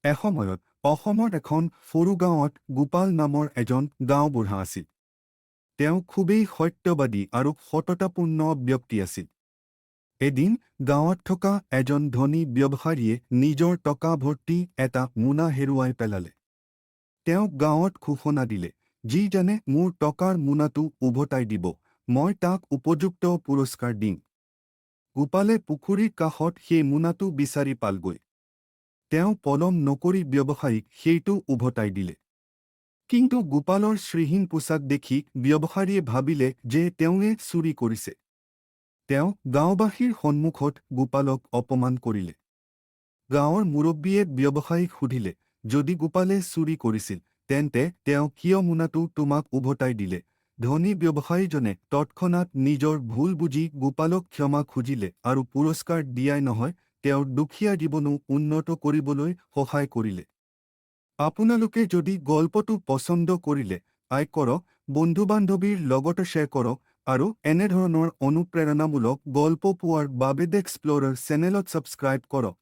এসময়ত অসমৰ এখন সৰু গাঁৱত গোপাল নামৰ এজন গাঁওবুঢ়া আছিল। তেওঁ খুবেই সত্যবাদী আৰু সততাপূৰ্ণ ব্যক্তি আছিল। এদিন গাঁৱত থকা এজন ধনী ব্যৱসায়ীয়ে নিজৰ টকা ভৰ্তি এটা মোনা হেৰুৱাই পেলালে। তেওঁক গাঁৱত ঘোষণা দিলে, যিজনে মোৰ টকাৰ মোনাটো উভতাই দিব, মই তাক উপযুক্ত পুৰস্কাৰ দিম। গোপালে পুখুৰীৰ কাষত সেই মোনাটো বিচাৰি পালগৈ। তেওঁ পলম নকৰি ব্যৱসায়ীক সেইটো উভতাই দিলে। কিন্তু গোপালৰ শ্ৰীহীন পোছাক দেখি ব্যৱসায়ীয়ে ভাবিলে যে তেওঁৱে চুৰি কৰিছে। তেওঁ গাঁওবাসীৰ সন্মুখত গোপালক অপমান কৰিলে। গাঁৱৰ মুৰব্বীয়ে ব্যৱসায়ীক সুধিলে, যদি গোপালে চুৰি কৰিছিল, তেন্তে তেওঁ কিয় মোনাটো তোমাক উভতাই দিলে? ধনী ব্যৱসায়ীজনে তৎক্ষণাৎ নিজৰ ভুল বুজি গোপালক ক্ষমা খুজিলে আৰু পুৰস্কাৰ দিয়াই নহয়, তেওঁৰ দুখীয়া জীৱনো উন্নত কৰিবলৈ সহায় কৰিলে। আপোনালোকে যদি গল্পটো পছন্দ কৰিলে, লাইক কৰক, বন্ধু-বান্ধৱীৰ লগত শ্বেয়াৰ কৰক আৰু এনেধৰণৰ অনুপ্ৰেৰণামূলক গল্প পোৱাৰ বাবে দ্য এক্সপ্ল'ৰাৰ চেনেলত ছাবস্ক্ৰাইব কৰক।